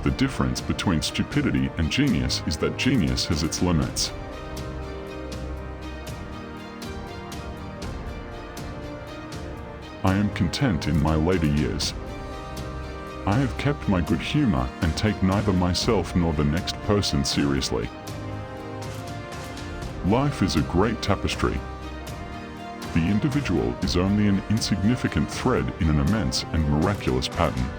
The difference between stupidity and genius is that genius has its limits. I am content in my later years. I have kept my good humor and take neither myself nor the next person seriously. Life is a great tapestry. The individual is only an insignificant thread in an immense and miraculous pattern.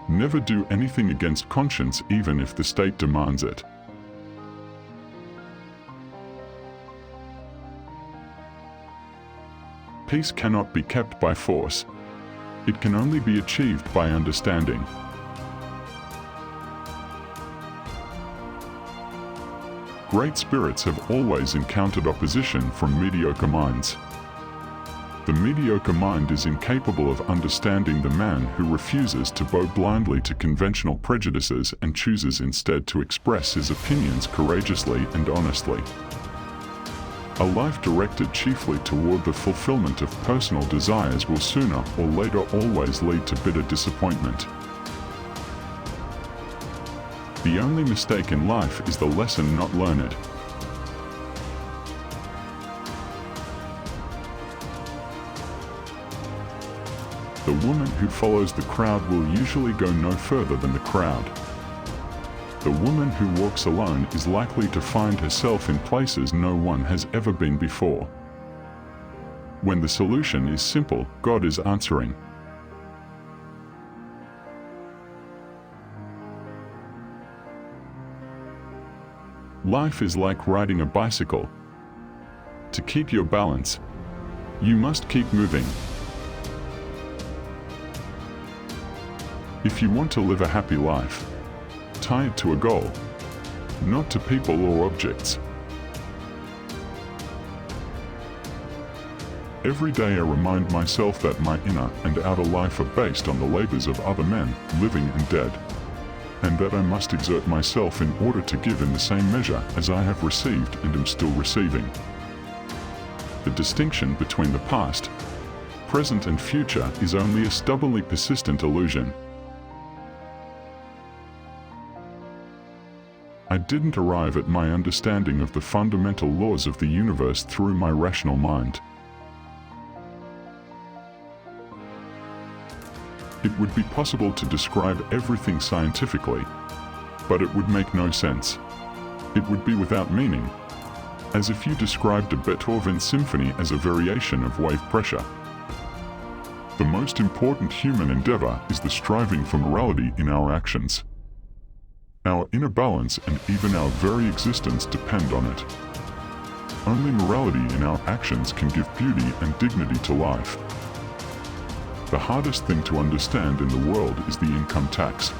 Never do anything against conscience even if the state demands it. Peace cannot be kept by force. It can only be achieved by understanding. Great spirits have always encountered opposition from mediocre minds. The mediocre mind is incapable of understanding the man who refuses to bow blindly to conventional prejudices and chooses instead to express his opinions courageously and honestly. A life directed chiefly toward the fulfillment of personal desires will sooner or later always lead to bitter disappointment. The only mistake in life is the lesson not learned. The woman who follows the crowd will usually go no further than the crowd. The woman who walks alone is likely to find herself in places no one has ever been before. When the solution is simple, God is answering. Life is like riding a bicycle. To keep your balance, you must keep moving. If you want to live a happy life, tie it to a goal, not to people or objects. Every day I remind myself that my inner and outer life are based on the labors of other men, living and dead, and that I must exert myself in order to give in the same measure as I have received and am still receiving. The distinction between the past, present and future is only a stubbornly persistent illusion. I didn't arrive at my understanding of the fundamental laws of the universe through my rational mind. It would be possible to describe everything scientifically, but it would make no sense. It would be without meaning, as if you described a Beethoven symphony as a variation of wave pressure. The most important human endeavor is the striving for morality in our actions. Our inner balance and even our very existence depend on it. Only morality in our actions can give beauty and dignity to life. The hardest thing to understand in the world is the income tax.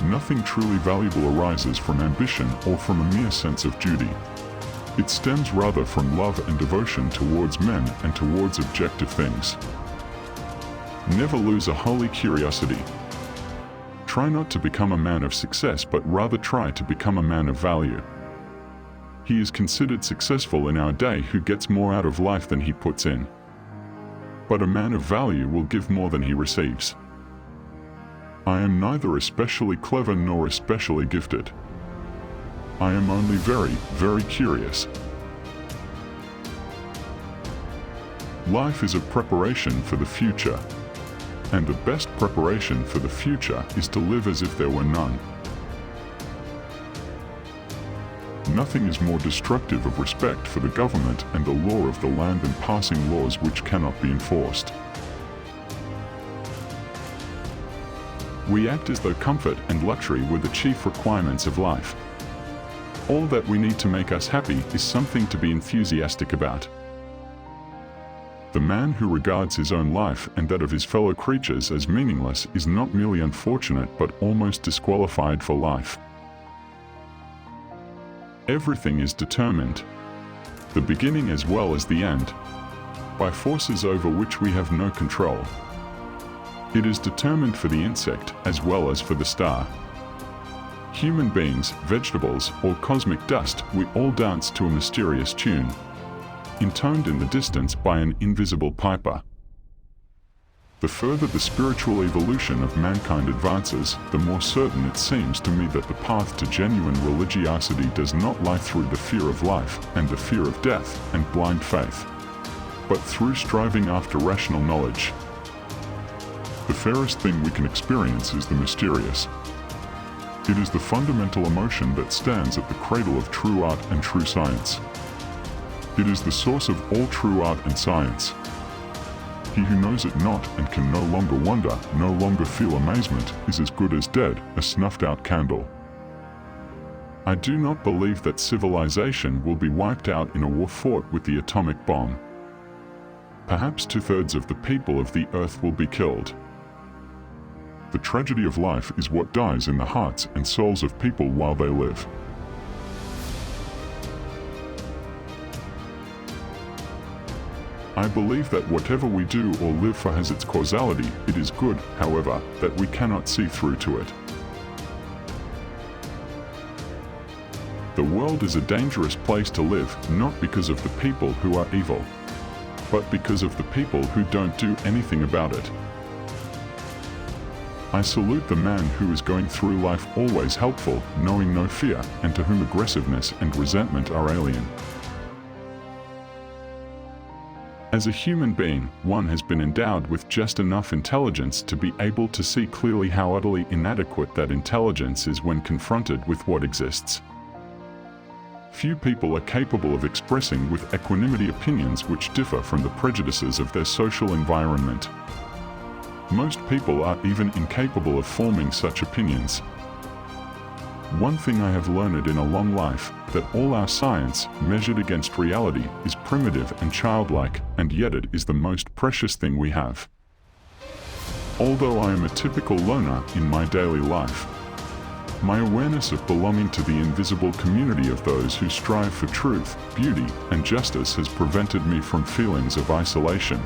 Nothing truly valuable arises from ambition or from a mere sense of duty. It stems rather from love and devotion towards men and towards objective things. Never lose a holy curiosity. Try not to become a man of success, but rather try to become a man of value. He is considered successful in our day who gets more out of life than he puts in. But a man of value will give more than he receives. I am neither especially clever nor especially gifted. I am only very, very curious. Life is a preparation for the future. And the best preparation for the future is to live as if there were none. Nothing is more destructive of respect for the government and the law of the land than passing laws which cannot be enforced. We act as though comfort and luxury were the chief requirements of life. All that we need to make us happy is something to be enthusiastic about. The man who regards his own life and that of his fellow creatures as meaningless is not merely unfortunate but almost disqualified for life. Everything is determined, the beginning as well as the end, by forces over which we have no control. It is determined for the insect as well as for the star. Human beings, vegetables, or cosmic dust, we all dance to a mysterious tune. intoned in the distance by an invisible piper. The further the spiritual evolution of mankind advances, the more certain it seems to me that the path to genuine religiosity does not lie through the fear of life and the fear of death and blind faith, but through striving after rational knowledge. The fairest thing we can experience is the mysterious. It is the fundamental emotion that stands at the cradle of true art and true science. It is the source of all true art and science. He who knows it not and can no longer wonder, no longer feel amazement, is as good as dead, a snuffed-out candle. I do not believe that civilization will be wiped out in a war fought with the atomic bomb. Perhaps 2/3 of the people of the earth will be killed. The tragedy of life is what dies in the hearts and souls of people while they live. I believe that whatever we do or live for has its causality. It is good, however, that we cannot see through to it. The world is a dangerous place to live, not because of the people who are evil, but because of the people who don't do anything about it. I salute the man who is going through life always helpful, knowing no fear, and to whom aggressiveness and resentment are alien. As a human being, one has been endowed with just enough intelligence to be able to see clearly how utterly inadequate that intelligence is when confronted with what exists. Few people are capable of expressing with equanimity opinions which differ from the prejudices of their social environment. Most people are even incapable of forming such opinions. One thing I have learned in a long life, that all our science, measured against reality, is primitive and childlike, and yet it is the most precious thing we have. Although I am a typical loner in my daily life, my awareness of belonging to the invisible community of those who strive for truth, beauty, and justice has prevented me from feelings of isolation,